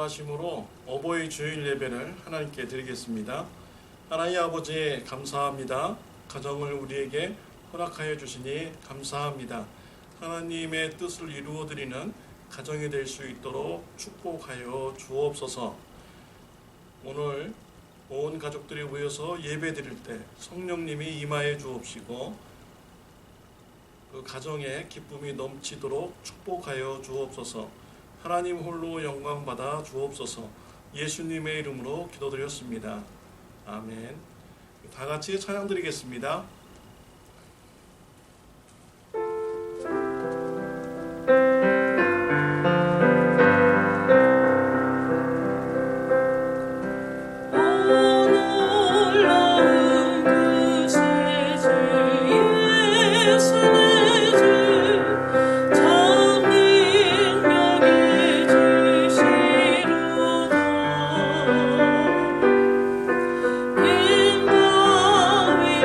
감사하심으로 어버이 주일 예배를 하나님께 드리겠습니다. 하나님 아버지 감사합니다. 가정을 우리에게 허락하여 주시니 감사합니다. 하나님의 뜻을 이루어드리는 가정이 될 수 있도록 축복하여 주옵소서. 오늘 온 가족들이 모여서 예배 드릴 때 성령님이 임하여 주옵시고 그 가정에 기쁨이 넘치도록 축복하여 주옵소서. 하나님 홀로 영광 받아 주옵소서. 예수님의 이름으로 기도드렸습니다. 아멘. 다 같이 찬양 드리겠습니다. 빈 마음이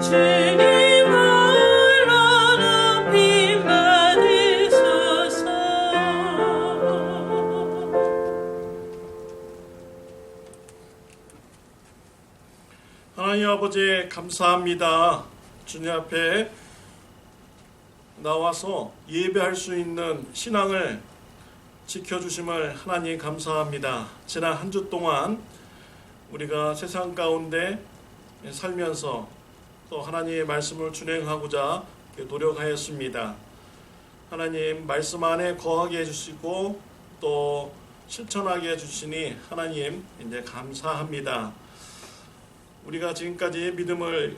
하나님 아버지 감사합니다. 주님 앞에 나와서 예배할 수 있는 신앙을 지켜주심을 하나님 감사합니다. 지난 한 주 동안 우리가 세상 가운데 살면서 또 하나님의 말씀을 준행하고자 노력하였습니다. 하나님 말씀 안에 거하게 해주시고 또 실천하게 해주시니 하나님 이제 감사합니다. 우리가 지금까지 믿음을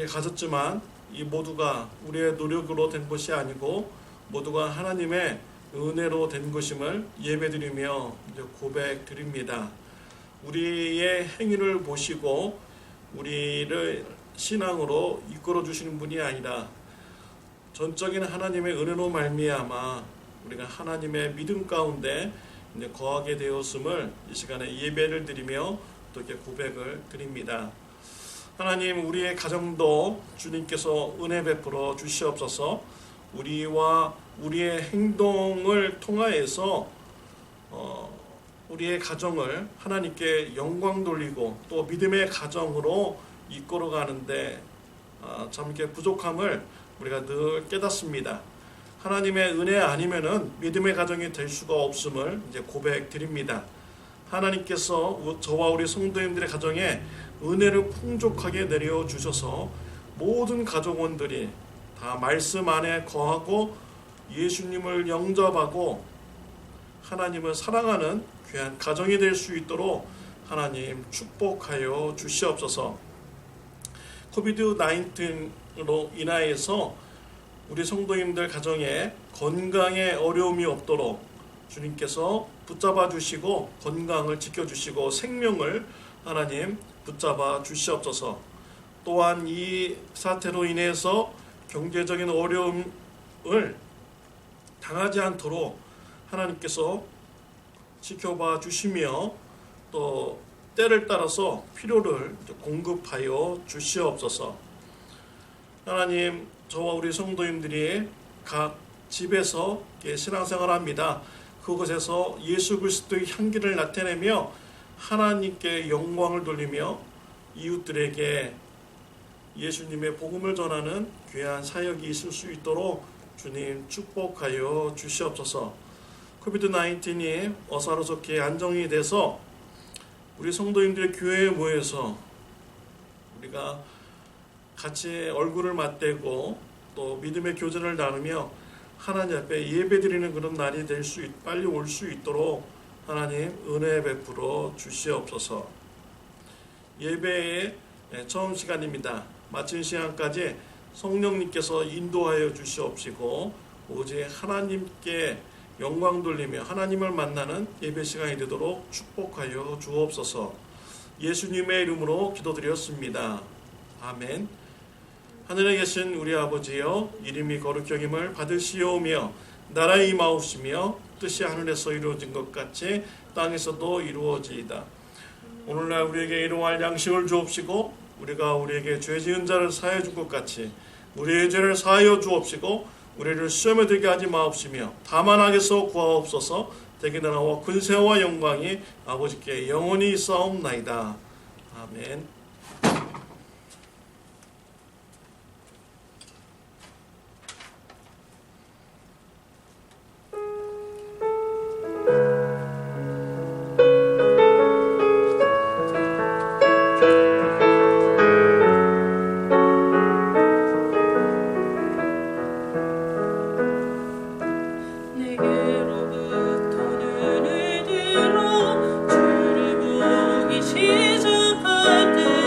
가졌지만 이 모두가 우리의 노력으로 된 것이 아니고 모두가 하나님의 은혜로 된 것임을 예배드리며 이제 고백드립니다. 우리의 행위를 보시고 우리를 신앙으로 이끌어 주시는 분이 아니라 전적인 하나님의 은혜로 말미암아 우리가 하나님의 믿음 가운데 이제 거하게 되었음을 이 시간에 예배를 드리며 또 이렇게 고백을 드립니다. 하나님, 우리의 가정도 주님께서 은혜 베풀어 주시옵소서. 우리와 우리의 행동을 통하여서 우리의 가정을 하나님께 영광 돌리고 또 믿음의 가정으로 이끌어가는데 참 이렇게 부족함을 우리가 늘 깨닫습니다. 하나님의 은혜 아니면은 믿음의 가정이 될 수가 없음을 이제 고백드립니다. 하나님께서 저와 우리 성도님들의 가정에 은혜를 풍족하게 내려주셔서 모든 가족원들이 다 말씀 안에 거하고 예수님을 영접하고 하나님을 사랑하는 귀한 가정이 될 수 있도록 하나님 축복하여 주시옵소서. 코비드-19로 인하여서 우리 성도님들 가정에 건강에 어려움이 없도록 주님께서 붙잡아 주시고 건강을 지켜주시고 생명을 하나님 붙잡아 주시옵소서. 또한 이 사태로 인해서 경제적인 어려움을 당하지 않도록 하나님께서 지켜봐 주시며 또 때를 따라서 필요를 공급하여 주시옵소서. 하나님, 저와 우리 성도님들이 각 집에서 신앙생활합니다. 그곳에서 예수 그리스도의 향기를 나타내며 하나님께 영광을 돌리며 이웃들에게 예수님의 복음을 전하는 귀한 사역이 있을 수 있도록 주님 축복하여 주시옵소서. 코비드-19이 어사로좋게 안정이 돼서 우리 성도님들의 교회에 모여서 우리가 같이 얼굴을 맞대고 또 믿음의 교제를 나누며 하나님 앞에 예배드리는 그런 날이 빨리 올 수 있도록 하나님 은혜 베풀어 주시옵소서. 예배의 처음 시간입니다. 마친 시간까지 성령님께서 인도하여 주시옵시고 오직 하나님께 영광 돌리며 하나님을 만나는 예배 시간이 되도록 축복하여 주옵소서. 예수님의 이름으로 기도드렸습니다. 아멘. 하늘에 계신 우리 아버지여, 이름이 거룩히 여김을 받으시오며 나라의 임하옵시며 뜻이 하늘에서 이루어진 것 같이 땅에서도 이루어지이다. 오늘날 우리에게 일용할 양식을 주옵시고 우리가 우리에게 죄 지은 자를 사하여 준 것 같이 우리의 죄를 사하여 주옵시고 우리를 시험에 들게 하지 마옵시며 다만 악에서 구하옵소서. 대개 나라와 근세와 영광이 아버지께 영원히 있사옵나이다. 아멘. 내게로부터 눈을 들어 주를 보기 시작할 때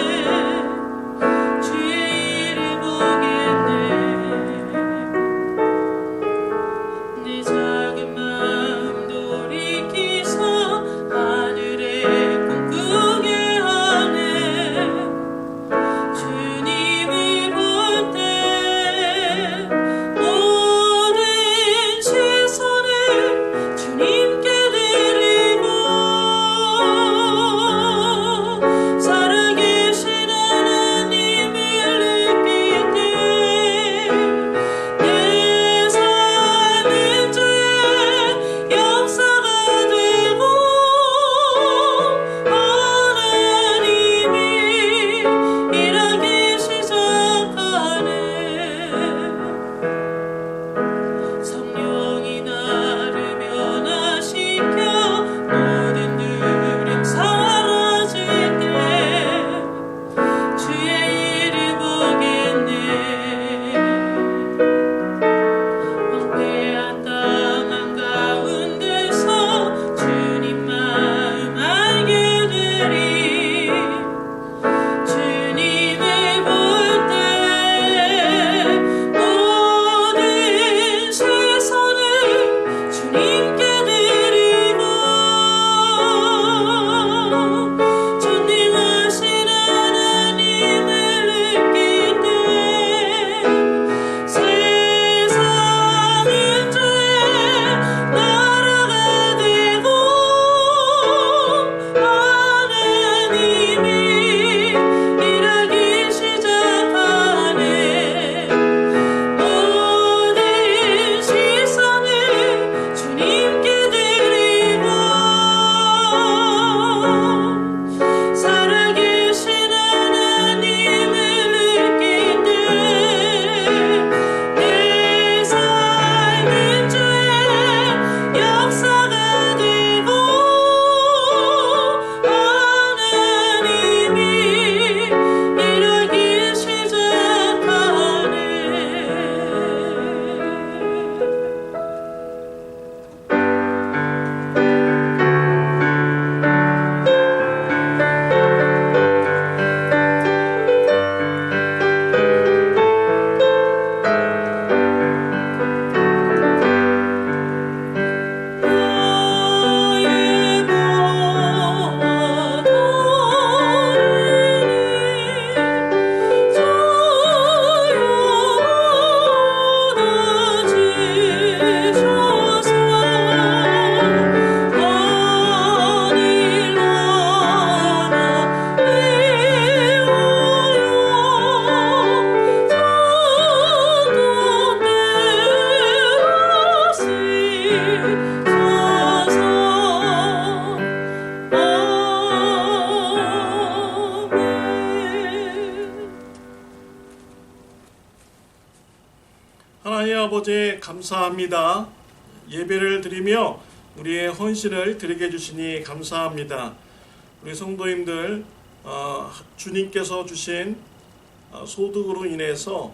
하나님 아버지 감사합니다. 예배를 드리며 우리의 헌신을 드리게 해주시니 감사합니다. 우리 성도님들 주님께서 주신 소득으로 인해서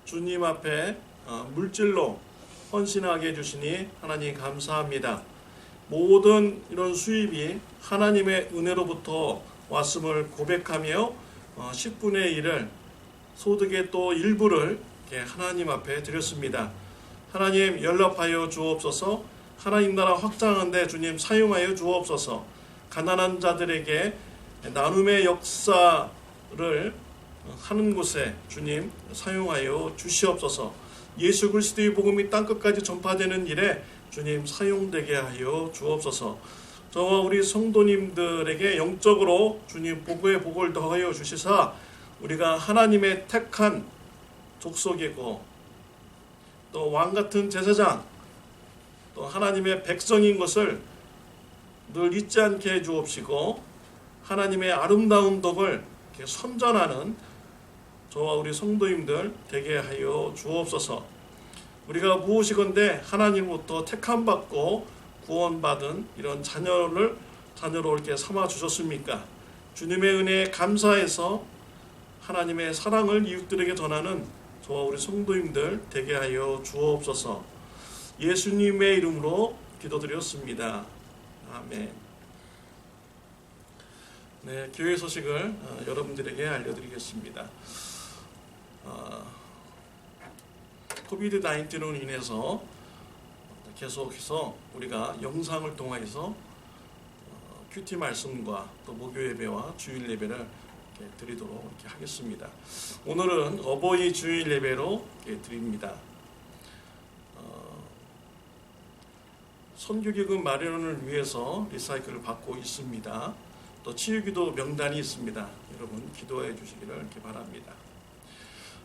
주님 앞에 물질로 헌신하게 해주시니 하나님 감사합니다. 모든 이런 수입이 하나님의 은혜로부터 왔음을 고백하며 10분의 1을 소득의 또 일부를 하나님 앞에 드렸습니다. 하나님 연락하여 주옵소서. 하나님 나라 확장하는데 주님 사용하여 주옵소서. 가난한 자들에게 나눔의 역사를 하는 곳에 주님 사용하여 주시옵소서. 예수 그리스도의 복음이 땅끝까지 전파되는 일에 주님 사용되게 하여 주옵소서. 저와 우리 성도님들에게 영적으로 주님 복의 복을 더하여 주시사 우리가 하나님의 택한 족속이고 또 왕같은 제사장 또 하나님의 백성인 것을 늘 잊지 않게 해 주옵시고 하나님의 아름다운 덕을 선전하는 저와 우리 성도님들 되게 하여 주옵소서. 우리가 무엇이건대 하나님으로부터 택함받고 구원받은 이런 자녀로 이렇게 삼아 주셨습니까? 주님의 은혜에 감사해서 하나님의 사랑을 이웃들에게 전하는 저와 우리 성도님들 되게 하여 주옵소서. 예수님의 이름으로 기도드렸습니다. 아멘. 네, 교회 소식을 여러분들에게 알려드리겠습니다. 코비드 19으로 인해서 계속해서 우리가 영상을 통해서 큐티 말씀과 또 목요 예배와 주일 예배를 드리도록 이렇게 하겠습니다. 오늘은 어버이 주일 예배로 드립니다. 선교기금 마련을 위해서 리사이클을 받고 있습니다. 또 치유기도 명단이 있습니다. 여러분 기도해 주시기를 이렇게 바랍니다.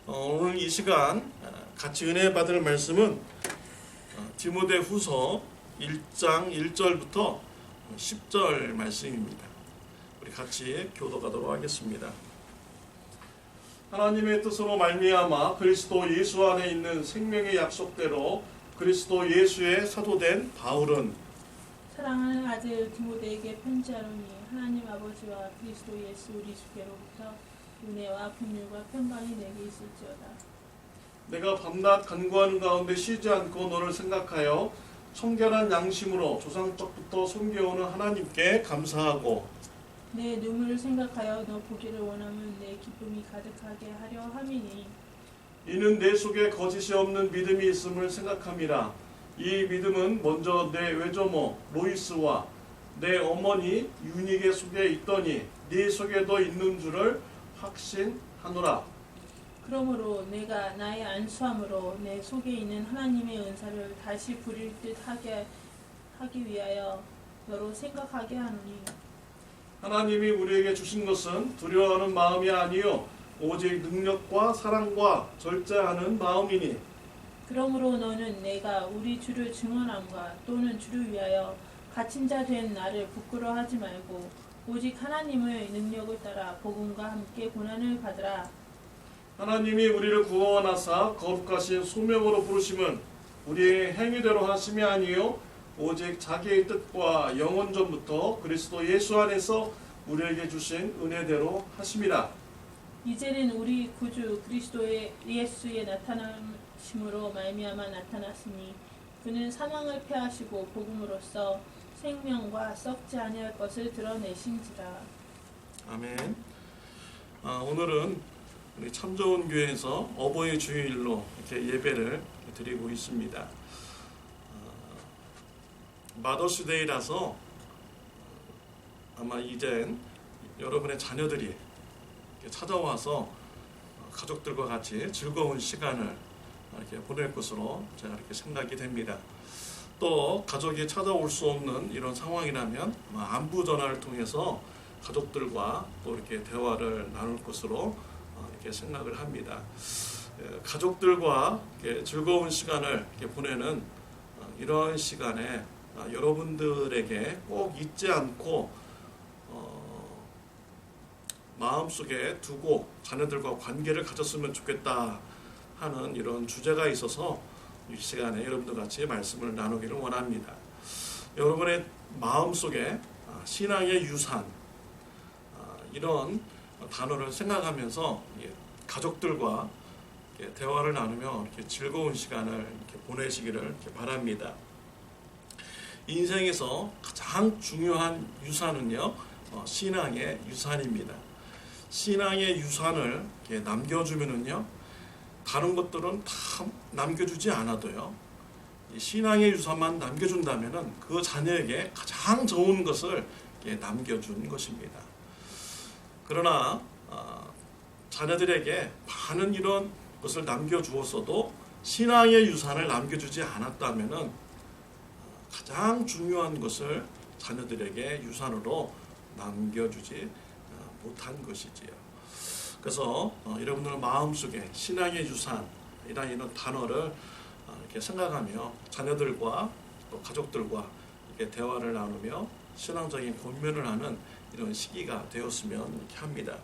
오늘 이 시간 같이 은혜 받을 말씀은 디모데후서 1장 1절부터 10절 말씀입니다. 우리 같이 교도하도록 하겠습니다. 하나님의 뜻으로 말미암아 그리스도 예수 안에 있는 생명의 약속대로 그리스도 예수의 사도된 바울은 사랑하는 아들 디모데에게 편지하노니 하나님 아버지와 그리스도 예수 우리 주께로부터 은혜와 긍휼과 평강이 내게 있을지어다. 내가 밤낮 간구하는 가운데 쉬지 않고 너를 생각하여 청결한 양심으로 조상적부터 섬겨오는 하나님께 감사하고 내 눈물을 생각하여 너 보기를 원하면 내 기쁨이 가득하게 하려 함이니 이는 내 속에 거짓이 없는 믿음이 있음을 생각함이라. 이 믿음은 먼저 내 외조모 로이스와 내 어머니 유니게 속에 있더니 네 속에도 있는 줄을 확신하노라. 그러므로 내가 나의 안수함으로 내 속에 있는 하나님의 은사를 다시 부릴 듯 하기 위하여 너로 생각하게 하노니 하나님이 우리에게 주신 것은 두려워하는 마음이 아니요 오직 능력과 사랑과 절제하는 마음이니 그러므로 너는 내가 우리 주를 증언함과 또는 주를 위하여 갇힌 자 된 나를 부끄러워하지 말고 오직 하나님의 능력을 따라 복음과 함께 고난을 받으라. 하나님이 우리를 구원하사 거룩하신 소명으로 부르심은 우리의 행위대로 하심이 아니요 오직 자기의 뜻과 영원 전부터 그리스도 예수 안에서 우리에게 주신 은혜대로 하심이라. 이제는 우리 구주 그리스도의 예수의 나타나심으로 말미암아 나타났으니 그는 사망을 패하시고 복음으로써 생명과 썩지 아니할 것을 드러내신지라. 아멘. 오늘은 우리 참 좋은 교회에서 어버이 주일로 이렇게 예배를 드리고 있습니다. 마더스데이라서 아마 이젠 여러분의 자녀들이 찾아와서 가족들과 같이 즐거운 시간을 이렇게 보낼 것으로 제가 이렇게 생각이 됩니다. 또 가족이 찾아올 수 없는 이런 상황이라면 안부 전화를 통해서 가족들과 또 이렇게 대화를 나눌 것으로 이렇게 생각을 합니다. 가족들과 이렇게 즐거운 시간을 이렇게 보내는 이런 시간에 여러분들에게 꼭 잊지 않고 마음속에 두고 자녀들과 관계를 가졌으면 좋겠다 하는 이런 주제가 있어서 이 시간에 여러분들 같이 말씀을 나누기를 원합니다. 여러분의 마음속에 신앙의 유산 이런 단어를 생각하면서 가족들과 대화를 나누며 이렇게 즐거운 시간을 이렇게 보내시기를 이렇게 바랍니다. 인생에서 가장 중요한 유산은요, 신앙의 유산입니다. 신앙의 유산을 이렇게 남겨주면은요, 다른 것들은 다 남겨주지 않아도요, 이 신앙의 유산만 남겨준다면은 그 자녀에게 가장 좋은 것을 이렇게 남겨준 것입니다. 그러나 자녀들에게 많은 이런 것을 남겨주었어도 신앙의 유산을 남겨주지 않았다면은 가장 중요한 것을 자녀들에게 유산으로 남겨주지 못한 것이지요. 그래서 여러분들 마음속에 신앙의 유산이라는 이런 단어를 이렇게 생각하며 자녀들과 또 가족들과 이렇게 대화를 나누며 신앙적인 고민을 하는 이런 시기가 되었으면 이렇게 합니다.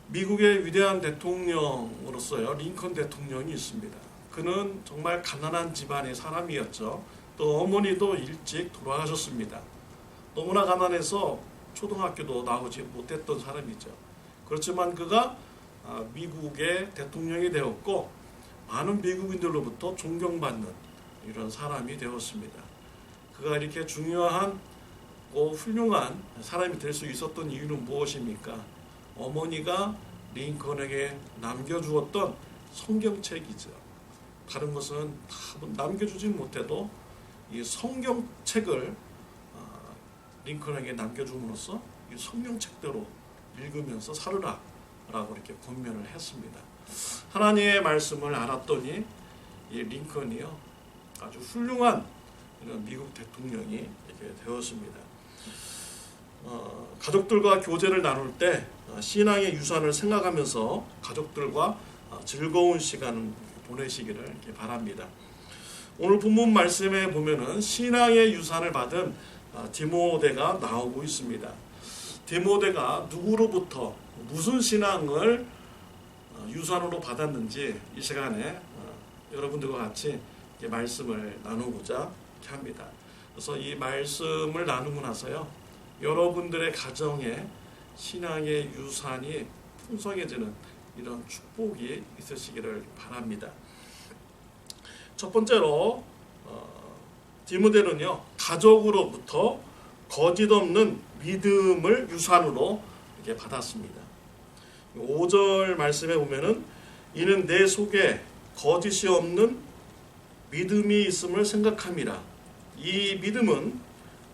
미국의 위대한 대통령으로서요, 링컨 대통령이 있습니다. 그는 정말 가난한 집안의 사람이었죠. 또 어머니도 일찍 돌아가셨습니다. 너무나 가난해서 초등학교도 나오지 못했던 사람이죠. 그렇지만 그가 미국의 대통령이 되었고 많은 미국인들로부터 존경받는 이런 사람이 되었습니다. 그가 이렇게 중요한 훌륭한 사람이 될 수 있었던 이유는 무엇입니까? 어머니가 링컨에게 남겨주었던 성경책이죠. 다른 것은 다 남겨주지 못해도 이 성경책을 링컨에게 남겨줌으로써 이 성경책대로 읽으면서 살으라 라고 이렇게 권면을 했습니다. 하나님의 말씀을 알았더니 이 링컨이요, 아주 훌륭한 이런 미국 대통령이 이렇게 되었습니다. 가족들과 교제를 나눌 때 신앙의 유산을 생각하면서 가족들과 즐거운 시간을 보내시기를 이렇게 바랍니다. 오늘 본문 말씀에 보면은 신앙의 유산을 받은 디모데가 나오고 있습니다. 디모데가 누구로부터 무슨 신앙을 유산으로 받았는지 이 시간에 여러분들과 같이 말씀을 나누고자 합니다. 그래서 이 말씀을 나누고 나서요, 여러분들의 가정에 신앙의 유산이 풍성해지는 이런 축복이 있으시기를 바랍니다. 첫 번째로 디모데는요, 가족으로부터 거짓 없는 믿음을 유산으로 이렇게 받았습니다. 5절 말씀에 보면은 이는 내 속에 거짓이 없는 믿음이 있음을 생각함이라. 이 믿음은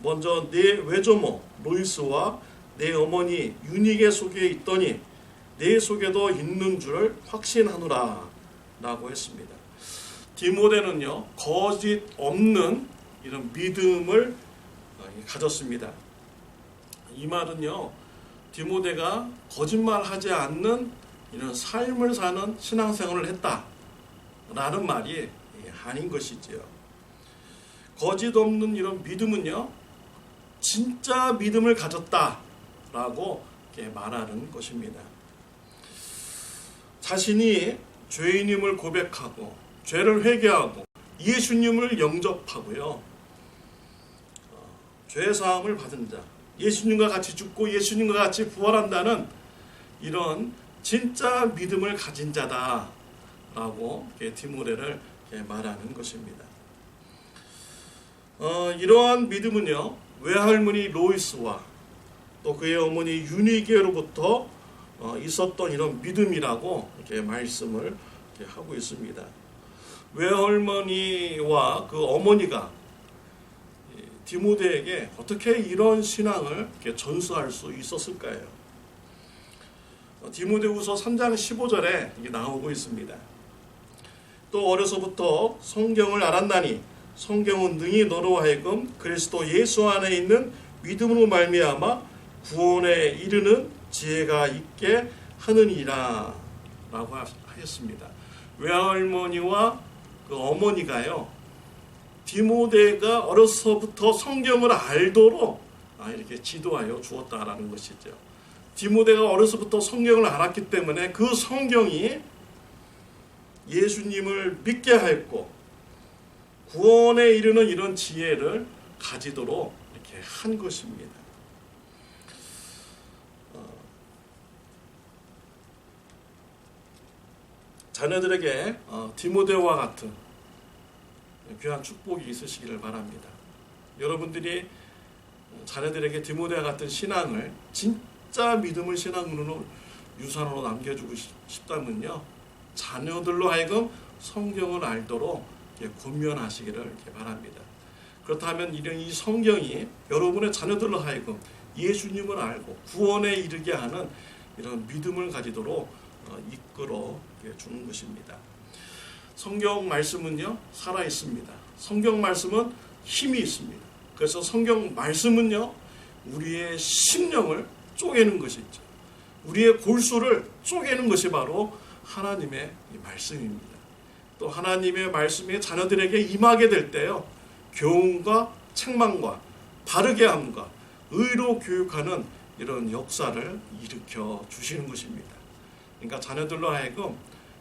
먼저 내 외조모 로이스와 내 어머니 유니게 속에 있더니 내 속에도 있는 줄 확신하노라 라고 했습니다. 디모데는요, 거짓 없는 이런 믿음을 가졌습니다. 이 말은요, 디모데가 거짓말하지 않는 이런 삶을 사는 신앙생활을 했다라는 말이 아닌 것이지요. 거짓 없는 이런 믿음은요, 진짜 믿음을 가졌다라고 말하는 것입니다. 자신이 죄인임을 고백하고 죄를 회개하고 예수님을 영접하고요, 죄사함을 받은 자, 예수님과 같이 죽고 예수님과 같이 부활한다는 이런 진짜 믿음을 가진 자다라고 디모데를 말하는 것입니다. 이러한 믿음은요, 외할머니 로이스와 또 그의 어머니 유니게로부터 있었던 이런 믿음이라고 이렇게 말씀을 이렇게 하고 있습니다. 외할머니와 그 어머니가 디모데에게 어떻게 이런 신앙을 이렇게 전수할 수 있었을까요? 디모데후서 3장 15절에 이게 나오고 있습니다. 또 어려서부터 성경을 알았나니 성경은 능히 너로 하여금 그리스도 예수 안에 있는 믿음으로 말미암아 구원에 이르는 지혜가 있게 하느니라 라고 하였습니다. 외할머니와 그 어머니가요, 디모데가 어려서부터 성경을 알도록 이렇게 지도하여 주었다라는 것이죠. 디모데가 어려서부터 성경을 알았기 때문에 그 성경이 예수님을 믿게 하였고 구원에 이르는 이런 지혜를 가지도록 이렇게 한 것입니다. 자녀들에게 디모데와 같은 귀한 축복이 있으시기를 바랍니다. 여러분들이 자녀들에게 디모데와 같은 신앙을 진짜 믿음의 신앙으로 유산으로 남겨주고 싶다면요, 자녀들로 하여금 성경을 알도록 권면하시기를 이렇게 바랍니다. 그렇다면 이 성경이 여러분의 자녀들로 하여금 예수님을 알고 구원에 이르게 하는 이런 믿음을 가지도록 이끌어 주는 것입니다. 성경 말씀은요, 살아 있습니다. 성경 말씀은 힘이 있습니다. 그래서 성경 말씀은요, 우리의 심령을 쪼개는 것이죠. 우리의 골수를 쪼개는 것이 바로 하나님의 말씀입니다. 또 하나님의 말씀이 자녀들에게 임하게 될 때요, 교훈과 책망과 바르게 함과 의로 교육하는 이런 역사를 일으켜 주시는 것입니다. 그러니까 자녀들로 하여금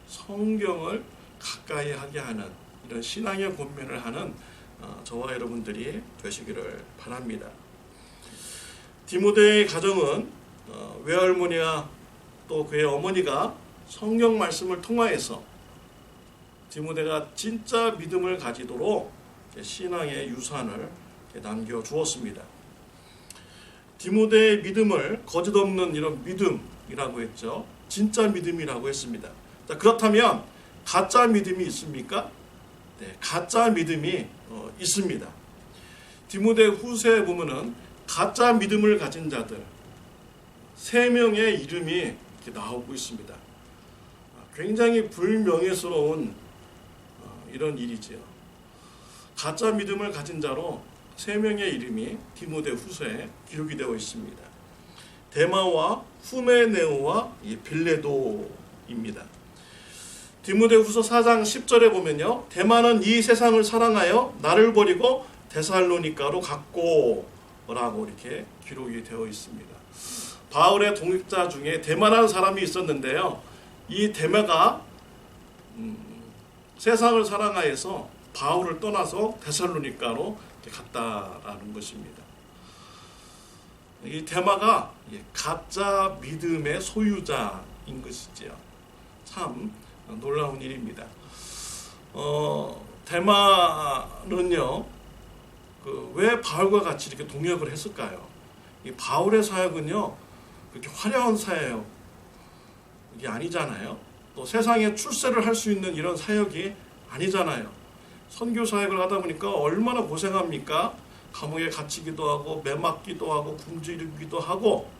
성경을 가까이 하게 하는 이런 신앙의 권면을 하는 저와 여러분들이 되시기를 바랍니다. 디모데의 가정은 외할머니와 또 그의 어머니가 성경 말씀을 통하여서 디모데가 진짜 믿음을 가지도록 신앙의 유산을 남겨주었습니다. 디모데의 믿음을 거짓없는 이런 믿음이라고 했죠. 진짜 믿음이라고 했습니다. 자, 그렇다면 가짜 믿음이 있습니까? 네, 가짜 믿음이 있습니다. 디모데 후서에 보면은 가짜 믿음을 가진 자들 3명의 이름이 이렇게 나오고 있습니다. 굉장히 불명예스러운 이런 일이지요. 가짜 믿음을 가진 자로 3명의 이름이 디모데 후서에 기록이 되어 있습니다. 데마와 후메네오와 빌레도입니다. 디모데 후서 4장 10절에 보면요, 데마는 이 세상을 사랑하여 나를 버리고 데살로니가로 갔고 라고 이렇게 기록이 되어 있습니다. 바울의 동역자 중에 데마라는 사람이 있었는데요, 이 데마가 세상을 사랑하여서 바울을 떠나서 데살로니가로 갔다라는 것입니다. 이 데마가 가짜 믿음의 소유자인 것이지요. 참 놀라운 일입니다. 데마는요, 왜 바울과 같이 이렇게 동역을 했을까요? 이 바울의 사역은요, 그렇게 화려한 사역 이게 아니잖아요. 또 세상에 출세를 할 수 있는 이런 사역이 아니잖아요. 선교 사역을 하다 보니까 얼마나 고생합니까? 감옥에 갇히기도 하고 매 맞기도 하고 굶주리기도 하고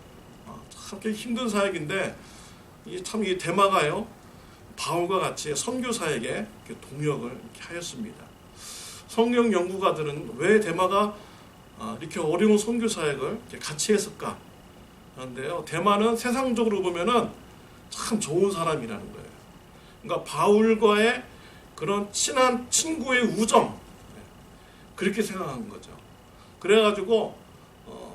참 힘든 사역인데 참 이 데마가요, 바울과 같이 선교 사역에 동역을 이렇게 하였습니다. 성경 연구가들은 왜 데마가 이렇게 어려운 선교 사역을 이렇게 같이 했을까? 그런데요, 데마는 세상적으로 보면은 참 좋은 사람이라는 거예요. 그러니까 바울과의 그런 친한 친구의 우정, 그렇게 생각한 거죠. 그래가지고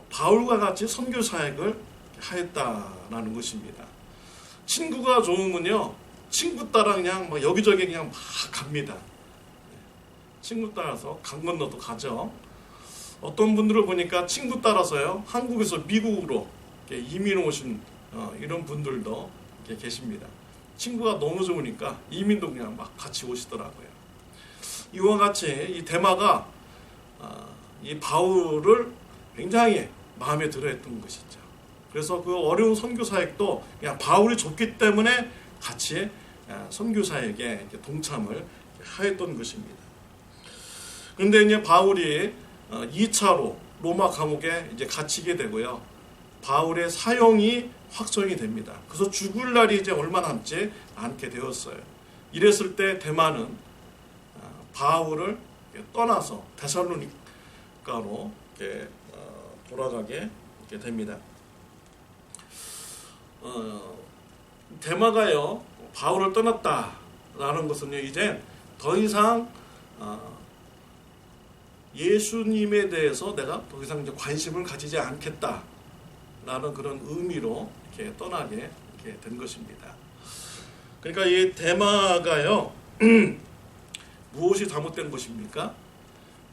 바울과 같이 선교 사역을 하였다라는 것입니다. 친구가 좋으면요, 친구 따라 그냥 막 여기저기 그냥 막 갑니다. 친구 따라서 강 건너도 가죠. 어떤 분들을 보니까 친구 따라서요, 한국에서 미국으로 이민 오신 이런 분들도 계십니다. 친구가 너무 좋으니까 이민도 그냥 막 같이 오시더라고요. 이와 같이 이 데마가 이 바울을 굉장히 마음에 들어했던 것이죠. 그래서 그 어려운 선교 사역도 그냥 바울이 줬기 때문에 같이 선교 사역에 동참을 하였던 것입니다. 그런데 이제 바울이 2차로 로마 감옥에 이제 갇히게 되고요, 바울의 사형이 확정이 됩니다. 그래서 죽을 날이 이제 얼마 남지 않게 되었어요. 이랬을 때 데마는 바울을 떠나서 데살로니가로 돌아가게 됩니다. 데마가요, 바울을 떠났다라는 것은요, 이제 더 이상 예수님에 대해서 내가 더 이상 이제 관심을 가지지 않겠다라는 그런 의미로 이렇게 떠나게 된 것입니다. 그러니까 이 데마가요 무엇이 잘못된 것입니까?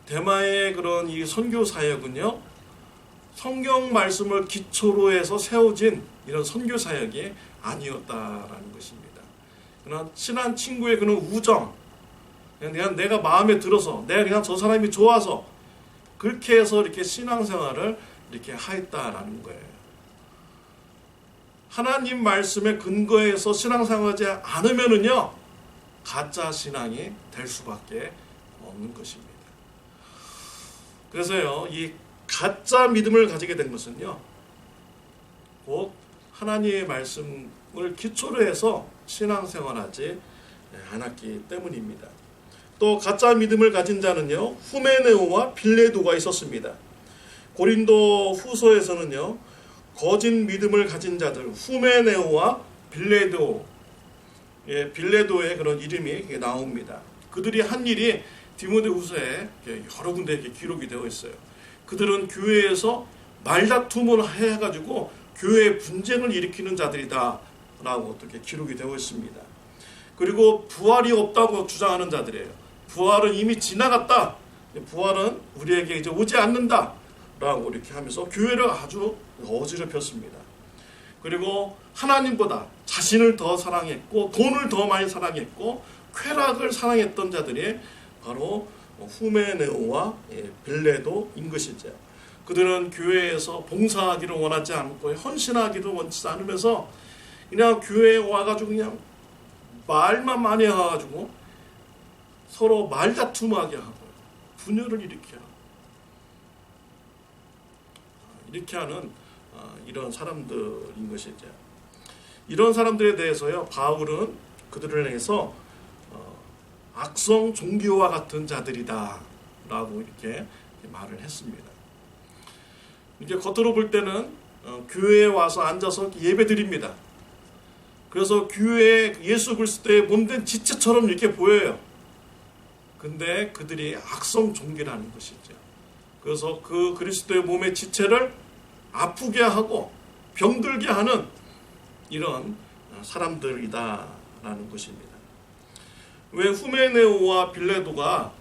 데마의 그런 이 선교 사역은요 성경 말씀을 기초로 해서 세워진 이런 선교 사역이 아니었다라는 것입니다. 그런 친한 친구의 그런 우정, 그냥 내가 마음에 들어서, 내가 그냥 저 사람이 좋아서 그렇게 해서 이렇게 신앙생활을 이렇게 하였다라는 거예요. 하나님 말씀에 근거해서 신앙생활하지 않으면은요 가짜 신앙이 될 수밖에 없는 것입니다. 그래서요 이 가짜 믿음을 가지게 된 것은요 곧 하나님의 말씀을 기초로 해서 신앙생활하지 않았기 때문입니다. 또 가짜 믿음을 가진 자는요 후메네오와 빌레도가 있었습니다. 고린도 후서에서는요 거짓 믿음을 가진 자들 후메네오와 빌레도, 빌레도의 그런 이름이 나옵니다. 그들이 한 일이 디모데후서에 여러 군데 이렇게 기록이 되어 있어요. 그들은 교회에서 말다툼을 해가지고 교회에 분쟁을 일으키는 자들이다 라고 어떻게 기록이 되어 있습니다. 그리고 부활이 없다고 주장하는 자들이에요. 부활은 이미 지나갔다. 부활은 우리에게 이제 오지 않는다 라고 이렇게 하면서 교회를 아주 어지럽혔습니다. 그리고 하나님보다 자신을 더 사랑했고 돈을 더 많이 사랑했고 쾌락을 사랑했던 자들이 바로 후메네오와 빌레도인 것이죠. 그들은 교회에서 봉사하기를 원하지 않고 헌신하기를 원치 않으면서 그냥 교회에 와가지고 그냥 말만 많이 해가지고 서로 말다툼하게 하고 분열을 일으켜 이렇게 하는 이런 사람들인 것이죠. 이런 사람들에 대해서요 바울은 그들을 향해서 악성 종교와 같은 자들이다 라고 이렇게 말을 했습니다. 이제 겉으로 볼 때는 교회에 와서 앉아서 예배 드립니다. 그래서 교회에 예수 그리스도의 몸된 지체처럼 이렇게 보여요. 근데 그들이 악성 종교라는 것이죠. 그래서 그 그리스도의 몸의 지체를 아프게 하고 병들게 하는 이런 사람들이다라는 것입니다. 왜 후메네오와 빌레도가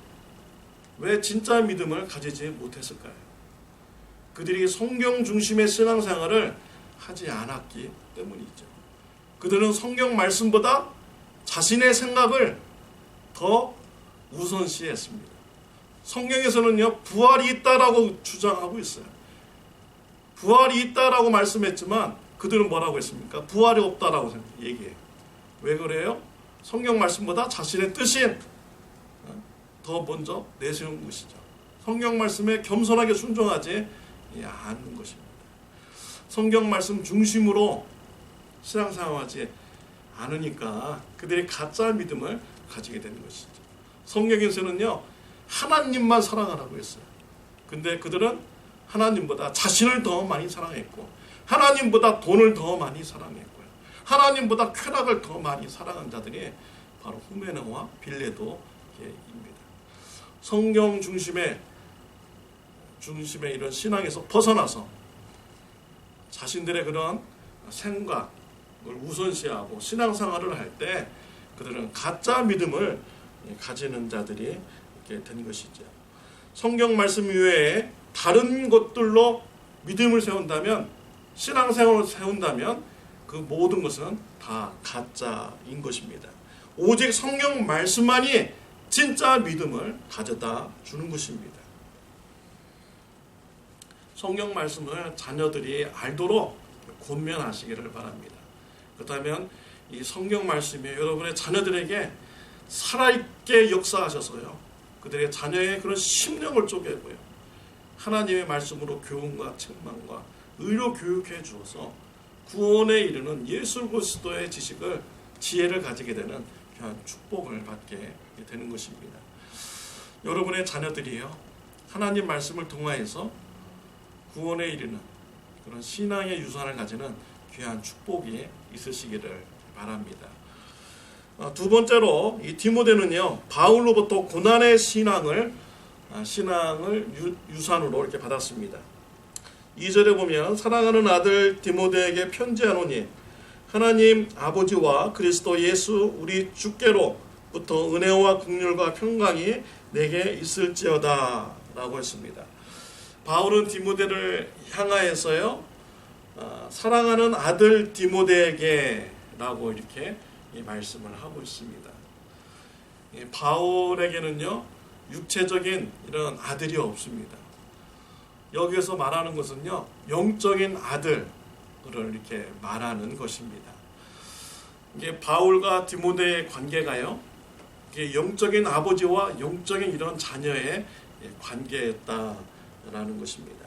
왜 진짜 믿음을 가지지 못했을까요? 그들이 성경 중심의 신앙생활을 하지 않았기 때문이죠. 그들은 성경 말씀보다 자신의 생각을 더 우선시했습니다. 성경에서는요 부활이 있다라고 주장하고 있어요. 부활이 있다라고 말씀했지만 그들은 뭐라고 했습니까? 부활이 없다라고 얘기해요. 왜 그래요? 성경 말씀보다 자신의 뜻이 더 먼저 내세운 것이죠. 성경 말씀에 겸손하게 순종하지 않는 것입니다. 성경 말씀 중심으로 신앙생활하지 않으니까 그들이 가짜 믿음을 가지게 되는 것이죠. 성경에서는요 하나님만 사랑하라고 했어요. 근데 그들은 하나님보다 자신을 더 많이 사랑했고 하나님보다 돈을 더 많이 사랑했고요. 하나님보다 쾌락을 더 많이 사랑한 자들이 바로 후메네오와 빌레도입니다. 성경 중심의 이런 신앙에서 벗어나서 자신들의 그런 생각을 우선시하고 신앙생활을 할 때 그들은 가짜 믿음을 가지는 자들이 이렇게 된 것이죠. 성경 말씀 이외에 다른 것들로 믿음을 세운다면 신앙생활을 세운다면 그 모든 것은 다 가짜인 것입니다. 오직 성경 말씀만이 진짜 믿음을 가져다 주는 것입니다. 성경 말씀을 자녀들이 알도록 권면하시기를 바랍니다. 그렇다면 이 성경 말씀이 여러분의 자녀들에게 살아있게 역사하셔서요 그들의 자녀의 그런 심령을 쪼개고요 하나님의 말씀으로 교훈과 책망과 의로 교육해 주어서 구원에 이르는 예수 그리스도의 지식을 지혜를 가지게 되는 귀한 축복을 받게 되는 것입니다. 여러분의 자녀들이요 하나님 말씀을 통하여서 구원에 이르는 그런 신앙의 유산을 가지는 귀한 축복이 있으시기를 바랍니다. 두 번째로 이 디모데는요 바울로부터 고난의 신앙을 유산으로 이렇게 받았습니다. 2절에 보면 사랑하는 아들 디모데에게 편지하노니 하나님 아버지와 그리스도 예수 우리 주께로부터 은혜와 긍휼과 평강이 내게 있을지어다 라고 했습니다. 바울은 디모데를 향하여서요, 사랑하는 아들 디모데에게 라고 이렇게 말씀을 하고 있습니다. 바울에게는요, 육체적인 이런 아들이 없습니다. 여기에서 말하는 것은요, 영적인 아들을 이렇게 말하는 것입니다. 이게 바울과 디모데의 관계가요, 이게 영적인 아버지와 영적인 이런 자녀의 관계였다라는 것입니다.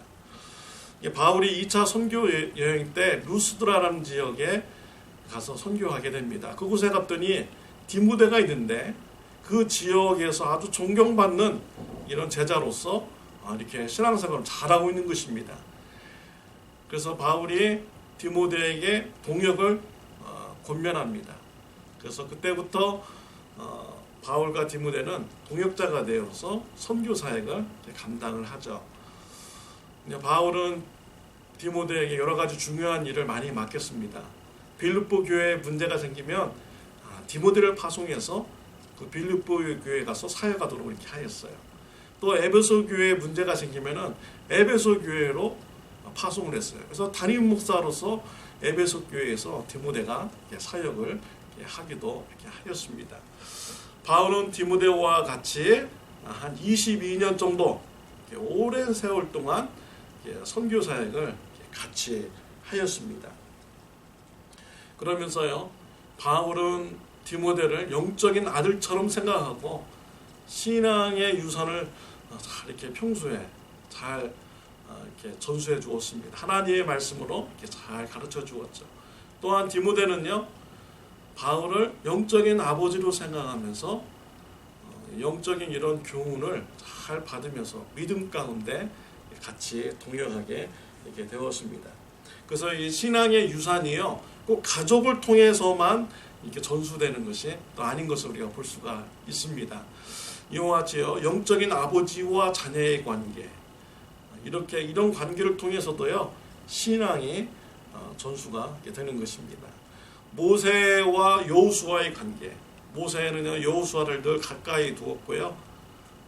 바울이 2차 선교 여행 때 루스드라라는 지역에 가서 선교하게 됩니다. 그곳에 갔더니 디모데가 있는데 그 지역에서 아주 존경받는 이런 제자로서 이렇게 신앙생활을 잘하고 있는 것입니다. 그래서 바울이 디모데에게 동역을 권면합니다. 그래서 그때부터 바울과 디모데는 동역자가 되어서 선교 사역을 감당을 하죠. 바울은 디모데에게 여러 가지 중요한 일을 많이 맡겼습니다. 빌립보 교회에 문제가 생기면 디모데를 파송해서 그 빌립보 교회에 가서 사역하도록 이렇게 하였어요. 또 에베소 교회에 문제가 생기면은 에베소 교회로 파송을 했어요. 그래서 담임 목사로서 에베소 교회에서 디모데가 사역을 하기도 이렇게 하였습니다. 바울은 디모데와 같이 한 22년 정도 오랜 세월 동안 선교 사역을 같이 하였습니다. 그러면서요, 바울은 디모데를 영적인 아들처럼 생각하고 신앙의 유산을 잘 이렇게 평소에 잘 이렇게 전수해 주었습니다. 하나님의 말씀으로 이렇게 잘 가르쳐 주었죠. 또한 디모데는요, 바울을 영적인 아버지로 생각하면서 영적인 이런 교훈을 잘 받으면서 믿음 가운데 같이 동역하게 이렇게 되었습니다. 그래서 이 신앙의 유산이요, 꼭 가족을 통해서만 이렇게 전수되는 것이 또 아닌 것을 우리가 볼 수가 있습니다. 이와 같이요, 영적인 아버지와 자녀의 관계, 이렇게 이런 관계를 통해서도요, 신앙이 전수가 되는 것입니다. 모세와 여호수아의 관계, 모세는 여호수아를 늘 가까이 두었고요,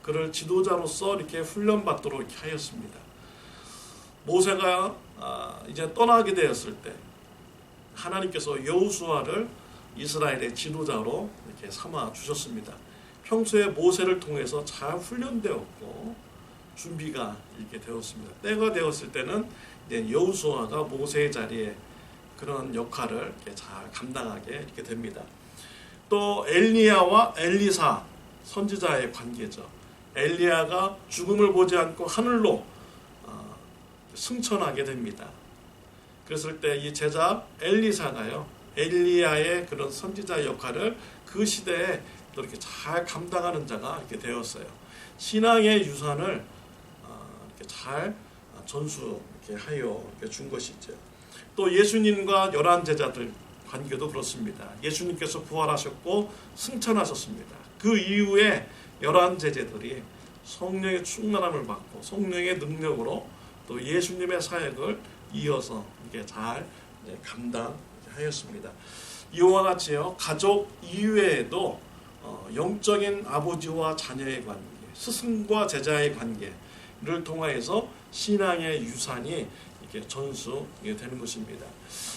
그를 지도자로서 이렇게 훈련받도록 이렇게 하였습니다. 모세가 이제 떠나게 되었을 때 하나님께서 여호수아를 이스라엘의 지도자로 이렇게 삼아 주셨습니다. 평소에 모세를 통해서 잘 훈련되었고 준비가 이렇게 되었습니다. 때가 되었을 때는 이제 여호수아가 모세의 자리에 그런 역할을 이렇게 잘 감당하게 이렇게 됩니다. 또 엘리야와 엘리사 선지자의 관계죠. 엘리야가 죽음을 보지 않고 하늘로 승천하게 됩니다. 그랬을 때 이 제자 엘리사가요, 엘리야의 그런 선지자 역할을 그 시대에 또 이렇게 잘 감당하는 자가 이렇게 되었어요. 신앙의 유산을 이렇게 잘 전수 이렇게 하여 이렇게 준 것이죠. 또 예수님과 11 제자들 관계도 그렇습니다. 예수님께서 부활하셨고 승천하셨습니다. 그 이후에 11 제자들이 성령의 충만함을 받고 성령의 능력으로 또 예수님의 사역을 이어서 이게 잘 감당하였습니다. 이와 같이요, 가족 이외에도 영적인 아버지와 자녀의 관계, 스승과 제자의 관계를 통하여서 신앙의 유산이 이렇게 전수되는 것입니다.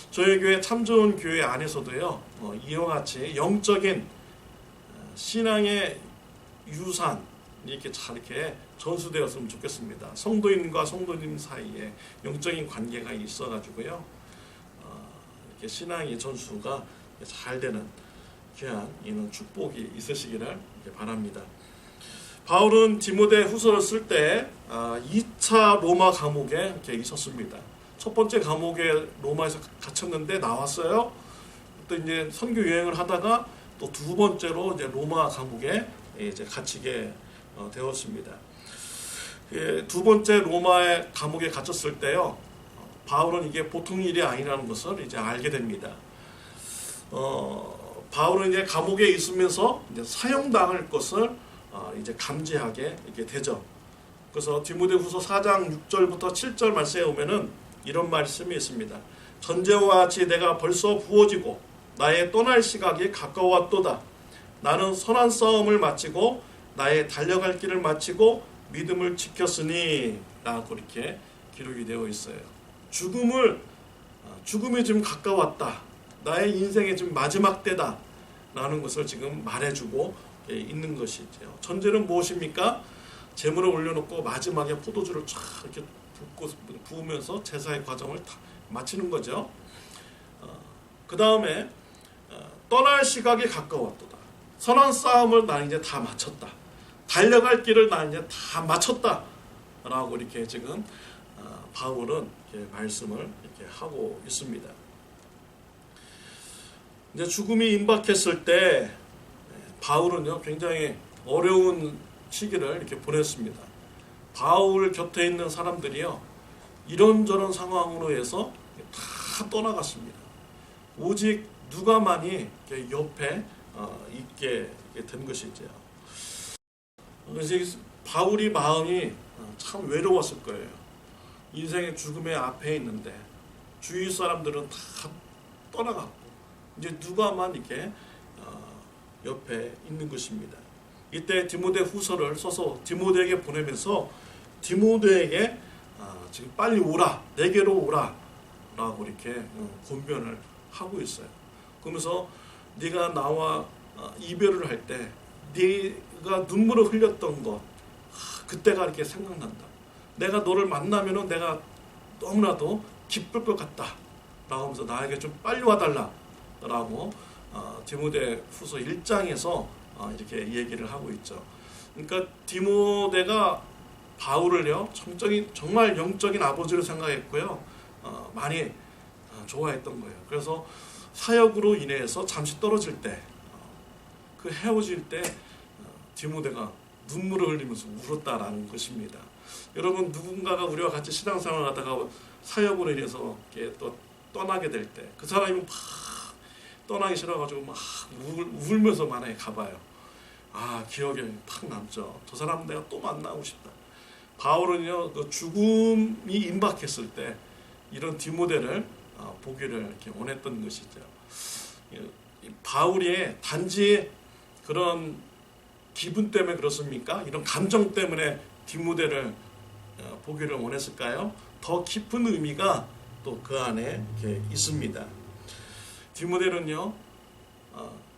저희 교회 참 좋은 교회 안에서도요, 이와 같이 영적인 신앙의 유산 이렇게 잘 이렇게 전수되었으면 좋겠습니다. 성도인과 성도님 사이에 영적인 관계가 있어가지고요, 이렇게 신앙의 전수가 잘 되는 귀한 이런 축복이 있으시기를 바랍니다. 바울은 디모데 후서를 쓸 때 2차 로마 감옥에 이렇게 있었습니다. 첫 번째 감옥에 로마에서 갇혔는데 나왔어요. 또 이제 선교 여행을 하다가 또 두 번째로 이제 로마 감옥에 이제 갇히게 되었습니다. 두 번째 로마의 감옥에 갇혔을 때요, 바울은 이게 보통 일이 아니라는 것을 이제 알게 됩니다. 바울은 이제 감옥에 있으면서 이제 사형당할 것을 이제 감지하게 이렇게 되죠. 그래서 디모데후서 4장 6절부터 7절 말씀에 오면은 이런 말씀이 있습니다. 전제와 같이 내가 벌써 부어지고 나의 떠날 시각이 가까웠도다. 나는 선한 싸움을 마치고 나의 달려갈 길을 마치고 믿음을 지켰으니 라고 이렇게 기록이 되어 있어요. 죽음이 지금 가까웠다. 나의 인생의 지금 마지막 때다 라는 것을 지금 말해주고 있는 것이죠. 전제는 무엇입니까? 제물을 올려놓고 마지막에 포도주를 쫙 이렇게 부으면서 제사의 과정을 다 마치는 거죠. 그 다음에 떠날 시각이 가까웠도다. 선한 싸움을 나 이제 다 마쳤다. 달려갈 길을 나 이제 다 마쳤다. 라고 이렇게 지금 바울은 이렇게 말씀을 이렇게 하고 있습니다. 이제 죽음이 임박했을 때 바울은요 굉장히 어려운 시기를 이렇게 보냈습니다. 바울 곁에 있는 사람들이요 이런저런 상황으로 해서 다 떠나갔습니다. 오직 누가만이 옆에 있게 된 것이죠. 그래서 바울이 마음이 참 외로웠을 거예요. 인생의 죽음의 앞에 있는데 주위 사람들은 다 떠나갔고 이제 누가만 이렇게 옆에 있는 것입니다. 이때 디모데 후서를 써서 디모데에게 보내면서 디모데에게 지금 빨리 오라, 내게로 오라 라고 이렇게 권면을 하고 있어요. 그러면서 네가 나와 이별을 할 때 네가 눈물을 흘렸던 것 그때가 이렇게 생각난다. 내가 너를 만나면은 내가 너무나도 기쁠 것 같다 라고 하면서 나에게 좀 빨리 와달라 라고 디모데 후서 1장에서 이렇게 얘기를 하고 있죠. 그러니까 디모데가 바울을요 정말 영적인 아버지로 생각했고요 많이 좋아했던 거예요. 그래서 사역으로 인해서 잠시 떨어질 때 그 헤어질 때 디모데가 눈물을 흘리면서 울었다라는 것입니다. 여러분 누군가가 우리와 같이 신앙생활을 하다가 사역으로 인해서 이렇게 또 떠나게 될 때 그 사람이 막 떠나기 싫어가지고 막 울면서 만약에 가봐요. 기억에 탁 남죠. 저 사람 내가 또 만나고 싶다. 바울은요 그 죽음이 임박했을 때 이런 디모데를 보기를 이렇게 원했던 것이죠. 바울이 단지 그런 기분 때문에 그렇습니까? 이런 감정 때문에 디모데를 보기를 원했을까요? 더 깊은 의미가 또 그 안에 이렇게 있습니다. 디모데는요,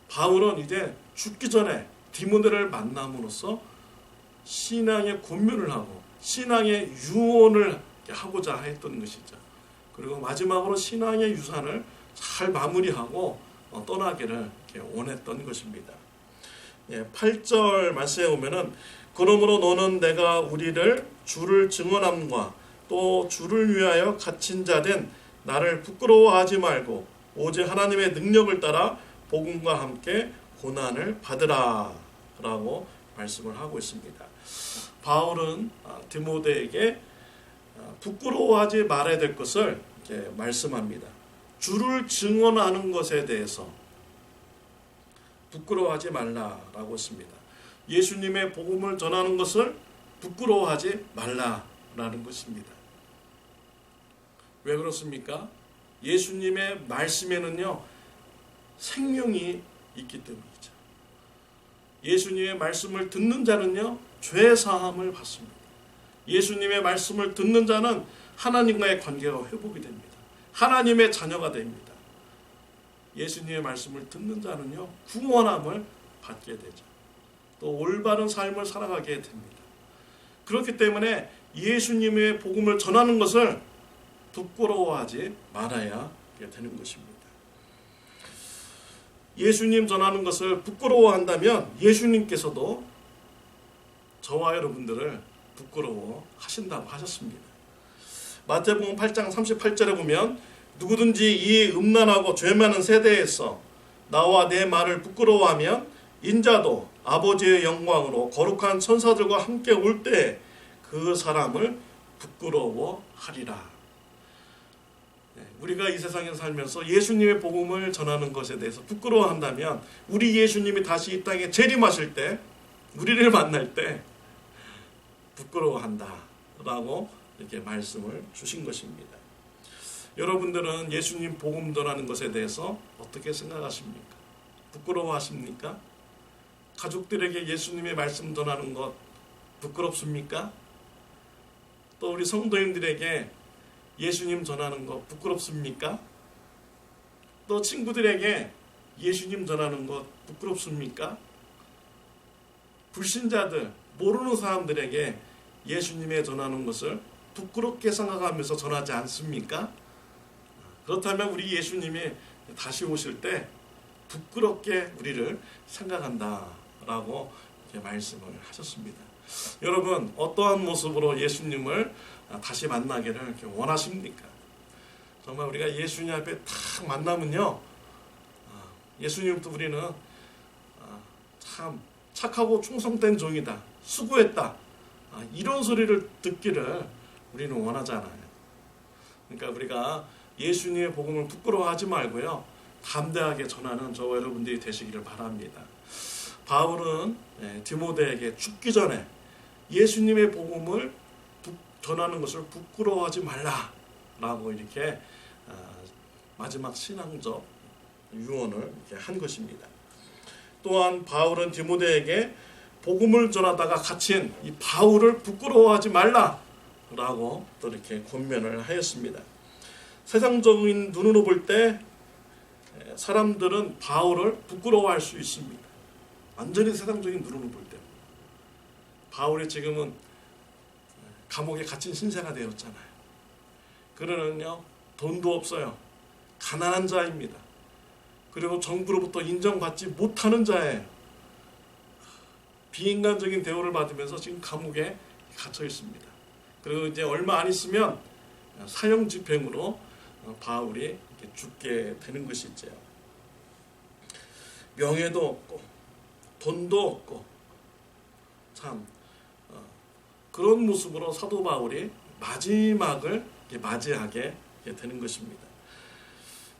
바울은 이제 죽기 전에 디모데를 만남으로써 신앙의 권면을 하고 신앙의 유언을 하고자 했던 것이죠. 그리고 마지막으로 신앙의 유산을 잘 마무리하고 떠나기를 원했던 것입니다. 8절 말씀에 보면은 그러므로 너는 내가 우리를 주를 증언함과 또 주를 위하여 갇힌 자 된 나를 부끄러워하지 말고 오직 하나님의 능력을 따라 복음과 함께 고난을 받으라 라고 말씀을 하고 있습니다. 바울은 디모데에게 부끄러워하지 말아야 될 것을 이렇게 말씀합니다. 주를 증언하는 것에 대해서 부끄러워하지 말라라고 했습니다. 예수님의 복음을 전하는 것을 부끄러워하지 말라라는 것입니다. 왜 그렇습니까? 예수님의 말씀에는요 생명이 있기 때문이죠. 예수님의 말씀을 듣는 자는요 죄 사함을 받습니다. 예수님의 말씀을 듣는 자는 하나님과의 관계가 회복이 됩니다. 하나님의 자녀가 됩니다. 예수님의 말씀을 듣는 자는요 구원함을 받게 되죠. 또 올바른 삶을 살아가게 됩니다. 그렇기 때문에 예수님의 복음을 전하는 것을 부끄러워하지 말아야 되는 것입니다. 예수님 전하는 것을 부끄러워한다면 예수님께서도 저와 여러분들을 부끄러워하신다고 하셨습니다. 마태복음 8장 38절에 보면 누구든지 이 음란하고 죄 많은 세대에서 나와 내 말을 부끄러워하면 인자도 아버지의 영광으로 거룩한 천사들과 함께 올 때 그 사람을 부끄러워하리라. 우리가 이 세상에 살면서 예수님의 복음을 전하는 것에 대해서 부끄러워한다면 우리 예수님이 다시 이 땅에 재림하실 때 우리를 만날 때 부끄러워한다 라고 이렇게 말씀을 주신 것입니다. 여러분들은 예수님 복음 전하는 것에 대해서 어떻게 생각하십니까? 부끄러워하십니까? 가족들에게 예수님의 말씀 전하는 것 부끄럽습니까? 또 우리 성도님들에게 예수님 전하는 것 부끄럽습니까? 또 친구들에게 예수님 전하는 것 부끄럽습니까? 불신자들, 모르는 사람들에게 예수님의 전하는 것을 부끄럽게 생각하면서 전하지 않습니까? 그렇다면 우리 예수님이 다시 오실 때 부끄럽게 우리를 생각한다라고 이렇게 말씀을 하셨습니다. 여러분, 어떠한 모습으로 예수님을 다시 만나기를 이렇게 원하십니까? 정말 우리가 예수님 앞에 딱 만나면요, 예수님부터 우리는 참 착하고 충성된 종이다, 수고했다, 이런 소리를 듣기를 우리는 원하잖아요. 그러니까 우리가 예수님의 복음을 부끄러워하지 말고요, 담대하게 전하는 저와 여러분들이 되시기를 바랍니다. 바울은 디모데에게 죽기 전에 예수님의 복음을 전하는 것을 부끄러워하지 말라라고 이렇게 마지막 신앙적 유언을 이렇게 한 것입니다. 또한 바울은 디모데에게 복음을 전하다가 갇힌 이 바울을 부끄러워하지 말라라고 또 이렇게 권면을 하였습니다. 세상적인 눈으로 볼 때 사람들은 바울을 부끄러워할 수 있습니다. 완전히 세상적인 눈으로 볼 때. 바울이 지금은 감옥에 갇힌 신세가 되었잖아요. 그러는요, 돈도 없어요. 가난한 자입니다. 그리고 정부로부터 인정받지 못하는 자예요. 비인간적인 대우를 받으면서 지금 감옥에 갇혀 있습니다. 그리고 이제 얼마 안 있으면 사형 집행으로 바울이 죽게 되는 것이죠. 명예도 없고 돈도 없고 참 그런 모습으로 사도 바울이 마지막을 맞이하게 되는 것입니다.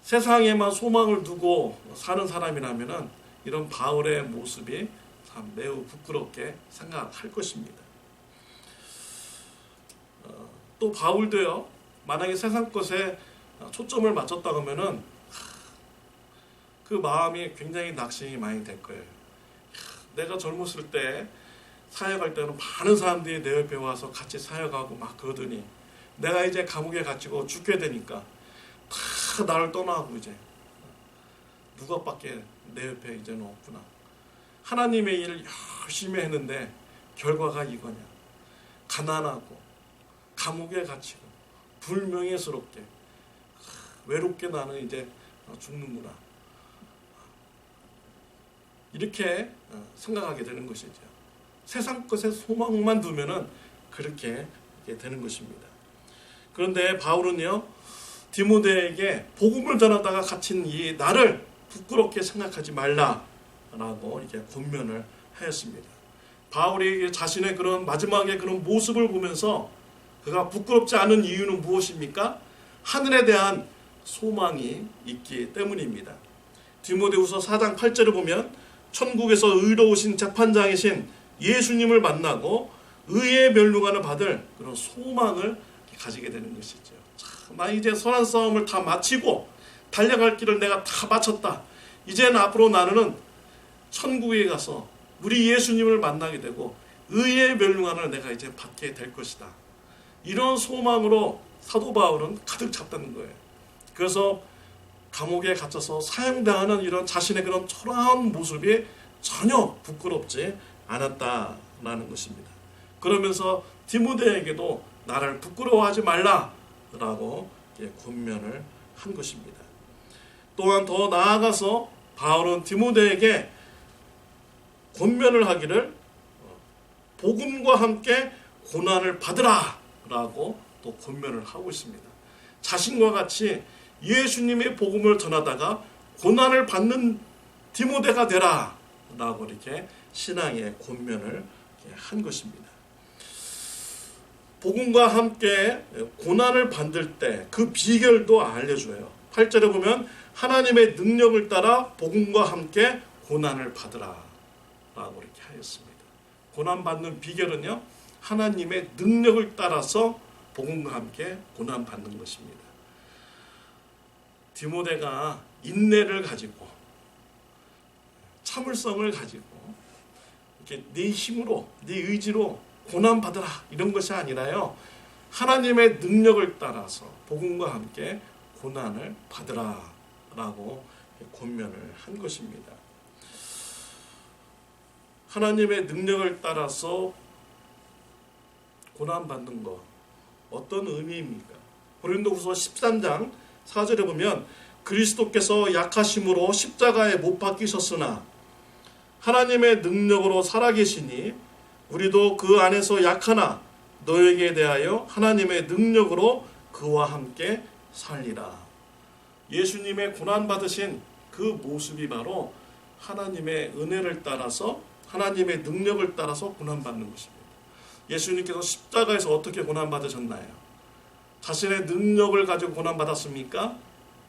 세상에만 소망을 두고 사는 사람이라면 이런 바울의 모습이 참 매우 부끄럽게 생각할 것입니다. 또 바울도요, 만약에 세상 것에 초점을 맞췄다 하면은 그 마음이 굉장히 낙심이 많이 될 거예요. 내가 젊었을 때 사역할 때는 많은 사람들이 내 옆에 와서 같이 사역하고 막 그러더니 내가 이제 감옥에 갇히고 죽게 되니까 다 나를 떠나고 이제 누가밖에 내 옆에 이제는 없구나. 하나님의 일을 열심히 했는데 결과가 이거냐. 가난하고 감옥에 갇히고 불명예스럽게 외롭게 나는 이제 죽는구나. 이렇게 생각하게 되는 것이죠. 세상 것에 소망만 두면은 그렇게 되는 것입니다. 그런데 바울은요, 디모데에게 복음을 전하다가 갇힌 이 나를 부끄럽게 생각하지 말라라고 이렇게 권면을 하였습니다. 바울이 자신의 그런 마지막에 그런 모습을 보면서 그가 부끄럽지 않은 이유는 무엇입니까? 하늘에 대한 소망이 있기 때문입니다. 디모데후서 4장 8절을 보면 천국에서 의로우신 재판장이신 예수님을 만나고 의의 멸류관을 받을 그런 소망을 가지게 되는 것이죠. 참, 나 이제 선한 싸움을 다 마치고 달려갈 길을 내가 다 마쳤다. 이제는 앞으로 나는 천국에 가서 우리 예수님을 만나게 되고 의의 멸류관을 내가 이제 받게 될 것이다. 이런 소망으로 사도 바울은 가득 찼다는 거예요. 그래서 감옥에 갇혀서 사형당하는 이런 자신의 그런 초라한 모습이 전혀 부끄럽지 않았다라는 것입니다. 그러면서 디모데에게도 나를 부끄러워하지 말라라고 권면을 한 것입니다. 또한 더 나아가서 바울은 디모데에게 권면을 하기를 복음과 함께 고난을 받으라라고 또 권면을 하고 있습니다. 자신과 같이 예수님의 복음을 전하다가 고난을 받는 디모데가 되라 라고 이렇게 신앙의 권면을 한 것입니다. 복음과 함께 고난을 받을 때 그 비결도 알려줘요. 8절에 보면 하나님의 능력을 따라 복음과 함께 고난을 받으라 라고 이렇게 하였습니다. 고난받는 비결은요, 하나님의 능력을 따라서 복음과 함께 고난받는 것입니다. 디모데가 인내를 가지고 참을성을 가지고 이렇게 네 힘으로, 네 의지로 고난 받으라 이런 것이 아니라요. 하나님의 능력을 따라서 복음과 함께 고난을 받으라라고 권면을 한 것입니다. 하나님의 능력을 따라서 고난 받는 것 어떤 의미입니까? 고린도후서 13장 4절에 보면 그리스도께서 약하심으로 십자가에 못 박히셨으나 하나님의 능력으로 살아계시니 우리도 그 안에서 약하나 너에게 대하여 하나님의 능력으로 그와 함께 살리라. 예수님의 고난받으신 그 모습이 바로 하나님의 은혜를 따라서 하나님의 능력을 따라서 고난받는 것입니다. 예수님께서 십자가에서 어떻게 고난받으셨나요? 자신의 능력을 가지고 고난받았습니까?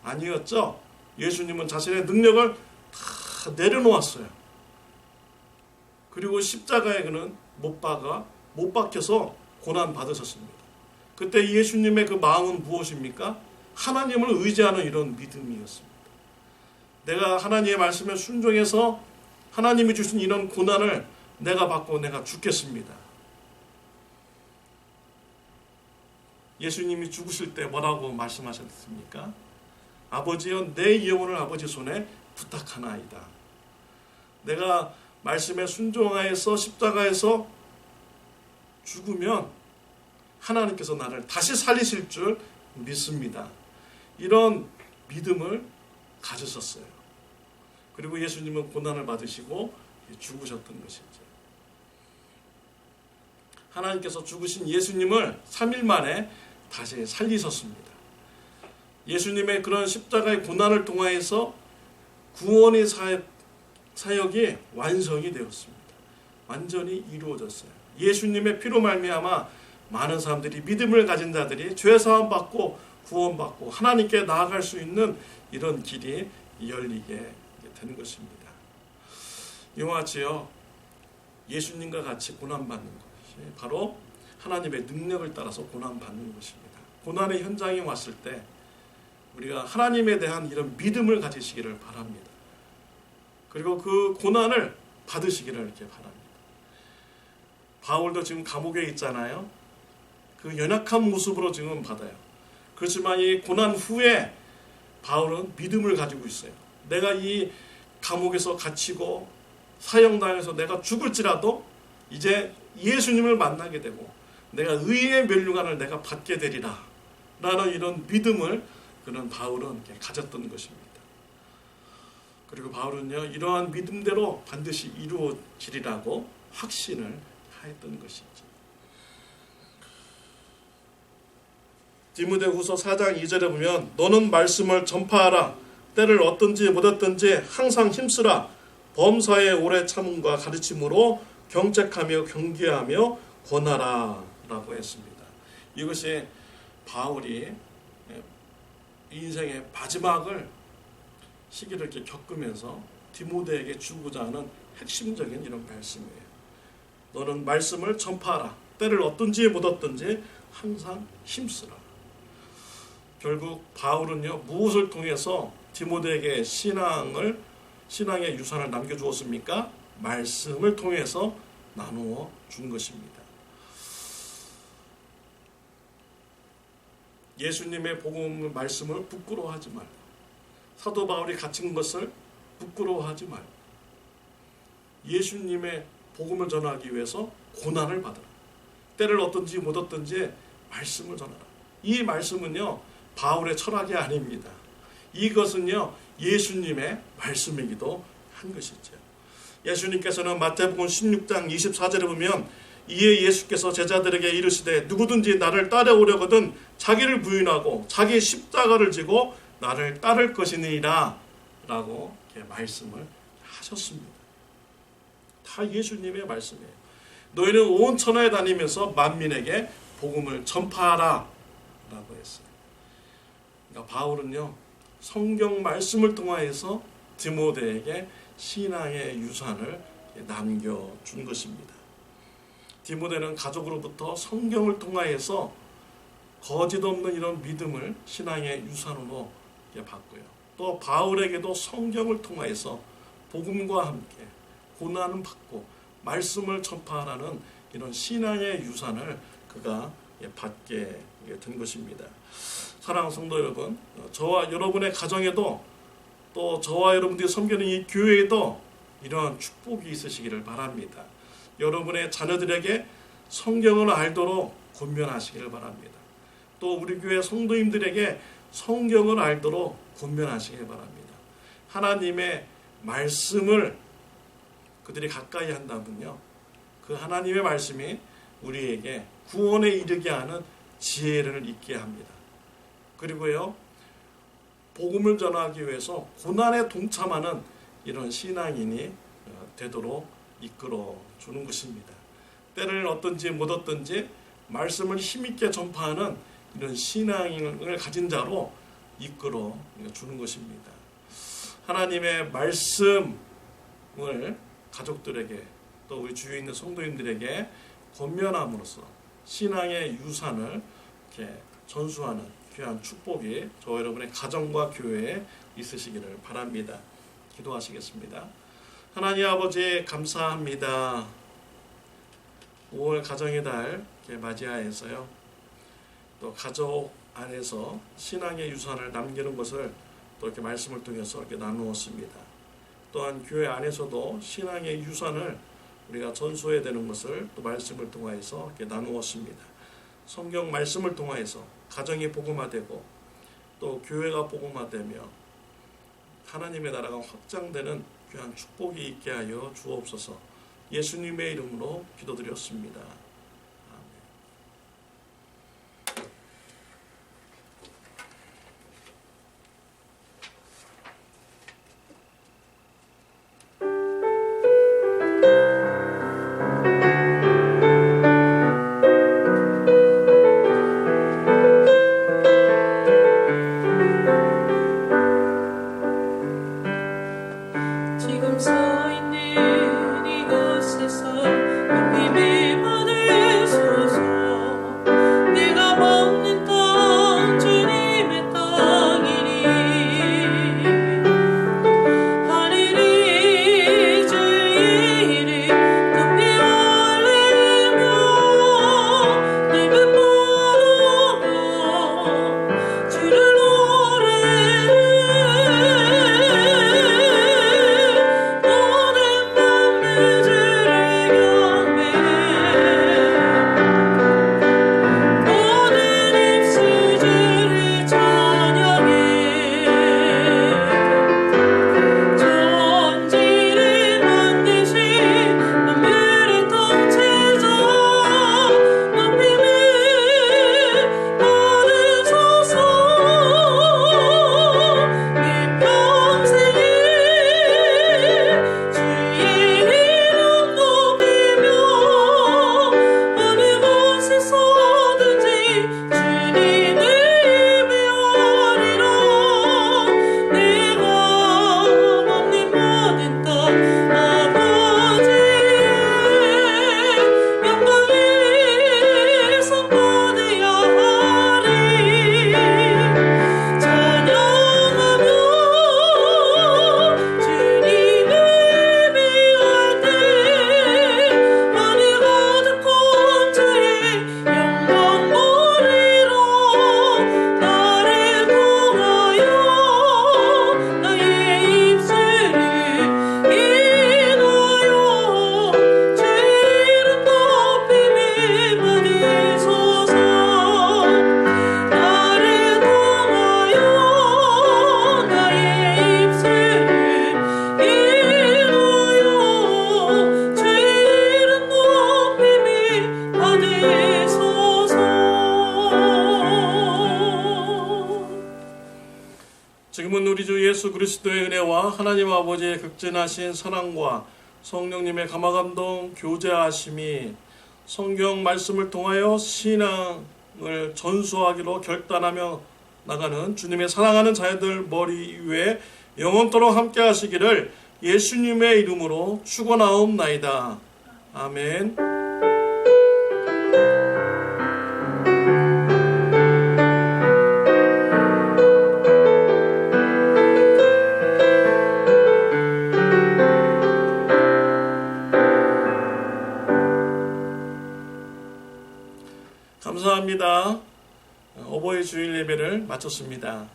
아니었죠. 예수님은 자신의 능력을 다 내려놓았어요. 그리고 십자가에 그는 못 박혀서 고난받으셨습니다. 그때 예수님의 그 마음은 무엇입니까? 하나님을 의지하는 이런 믿음이었습니다. 내가 하나님의 말씀에 순종해서 하나님이 주신 이런 고난을 내가 받고 내가 죽겠습니다. 예수님이 죽으실 때 뭐라고 말씀하셨습니까? 아버지여 내 영혼을 아버지 손에 부탁하나이다. 내가 말씀에 순종하여서 십자가에서 죽으면 하나님께서 나를 다시 살리실 줄 믿습니다. 이런 믿음을 가졌었어요. 그리고 예수님은 고난을 받으시고 죽으셨던 것이죠. 하나님께서 죽으신 예수님을 3일 만에 다시 살리셨습니다. 예수님의 그런 십자가의 고난을 통하여서 구원의 사역이 완성이 되었습니다. 완전히 이루어졌어요. 예수님의 피로 말미암아 많은 사람들이 믿음을 가진 자들이 죄 사함 받고 구원받고 하나님께 나아갈 수 있는 이런 길이 열리게 되는 것입니다. 이와 같이요 예수님과 같이 고난받는 것이 바로 하나님의 능력을 따라서 고난받는 것입니다. 고난의 현장에 왔을 때 우리가 하나님에 대한 이런 믿음을 가지시기를 바랍니다. 그리고 그 고난을 받으시기를 이렇게 바랍니다. 바울도 지금 감옥에 있잖아요. 그 연약한 모습으로 지금 받아요. 그렇지만 이 고난 후에 바울은 믿음을 가지고 있어요. 내가 이 감옥에서 갇히고 사형당해서 내가 죽을지라도 이제 예수님을 만나게 되고 내가 의의 면류관을 내가 받게 되리라 라는 이런 믿음을 그런 바울은 가졌던 것입니다. 그리고 바울은요 이러한 믿음대로 반드시 이루어지리라고 확신을 하였던 것이죠. 디모데후서 4장 2절에 보면 너는 말씀을 전파하라. 때를 얻든지 못 얻든지 항상 힘쓰라. 범사의 오래 참음과 가르침으로 경책하며 경계하며 권하라 라고 했습니다. 이것이 바울이 인생의 마지막을 시기를 이렇게 겪으면서 디모데에게 주고자 하는 핵심적인 이런 말씀이에요. 너는 말씀을 전파하라. 때를 얻든지 못 얻든지 항상 힘쓰라. 결국 바울은요 무엇을 통해서 디모데에게 신앙의 유산을 남겨주었습니까? 말씀을 통해서 나누어 준 것입니다. 예수님의 복음 말씀을 부끄러워하지 말고 사도 바울이 갇힌 것을 부끄러워하지 말고 예수님의 복음을 전하기 위해서 고난을 받으라. 때를 얻든지 못 얻든지 말씀을 전하라. 이 말씀은요 바울의 철학이 아닙니다. 이것은요 예수님의 말씀이기도 한 것이죠. 예수님께서는 마태복음 16장 24절에 보면 이에 예수께서 제자들에게 이르시되 누구든지 나를 따라오려거든 자기를 부인하고 자기 십자가를 지고 나를 따를 것이니라 라고 이렇게 말씀을 하셨습니다. 다 예수님의 말씀이에요. 너희는 온 천하에 다니면서 만민에게 복음을 전파하라 라고 했어요. 그러니까 바울은요 성경 말씀을 통하여서 디모데에게 신앙의 유산을 남겨준 것입니다. 디모데는 가족으로부터 성경을 통하여서 거짓 없는 이런 믿음을 신앙의 유산으로 받고요. 또 바울에게도 성경을 통하여서 복음과 함께 고난을 받고 말씀을 전파하라는 이런 신앙의 유산을 그가 받게 된 것입니다. 사랑하는 성도 여러분, 저와 여러분의 가정에도 또 저와 여러분들이 섬기는 이 교회에도 이러한 축복이 있으시기를 바랍니다. 여러분의 자녀들에게 성경을 알도록 권면하시기를 바랍니다. 또 우리 교회 성도님들에게 성경을 알도록 권면하시기 바랍니다. 하나님의 말씀을 그들이 가까이 한다면요, 그 하나님의 말씀이 우리에게 구원에 이르게 하는 지혜를 있게 합니다. 그리고요, 복음을 전하기 위해서 고난에 동참하는 이런 신앙인이 되도록 이끌어 주는 것입니다. 때를 얻든지 못 얻든지 말씀을 힘있게 전파하는 이런 신앙을 가진 자로 이끌어 주는 것입니다. 하나님의 말씀을 가족들에게 또 우리 주위에 있는 성도님들에게 권면함으로써 신앙의 유산을 이렇게 전수하는 귀한 축복이 저와 여러분의 가정과 교회에 있으시기를 바랍니다. 기도하시겠습니다. 하나님 아버지 감사합니다. 5월 가정의 달 맞이하여서요, 또 가족 안에서 신앙의 유산을 남기는 것을 또 이렇게 말씀을 통해서 이렇게 나누었습니다. 또한 교회 안에서도 신앙의 유산을 우리가 전수해야 되는 것을 또 말씀을 통하여서 이렇게 나누었습니다. 성경 말씀을 통하여서 가정이 복음화되고 또 교회가 복음화되며 하나님의 나라가 확장되는 귀한 축복이 있게 하여 주옵소서. 예수님의 이름으로 기도드렸습니다. 지금 서 있는 이곳에서 높임을 받으소서. 내가 먹는 땅 주님의 땅이니 하늘이 주의 이름 높이 올리며 넓은 마음으로 주를 노래를 모든 맘을 주를 경배해 모든 입술 주를 찬양해 천지를 만드신 만물의 통치자 높임을 받으소서. 내 평생에 주의 이름 높이며 어느 곳에서든지 주님을 예배하리라. 내가 먹는 모든 땅 아버지의 영광을 선포되어야 하리. 찬양하며 주님을 예배할 때 하늘과 듣고 주의 영광 보리라. 나를 통하여 나의 입술을 인하여 주의 이름 높임을 받으소서. 나를 통하여 나의 입술을 인하여 주의 이름 높임을 받으소서. 지금은 우리 주 예수 그리스도의 은혜와 하나님 아버지의 극진하신 사랑과 성령님의 감화감동 교제하심이 성경 말씀을 통하여 신앙을 전수하기로 결단하며 나가는 주님의 사랑하는 자녀들 머리 위에 영원토록 함께 하시기를 예수님의 이름으로 축원하옵나이다. 아멘. 감사합니다. 어버이 주일 예배를 마쳤습니다.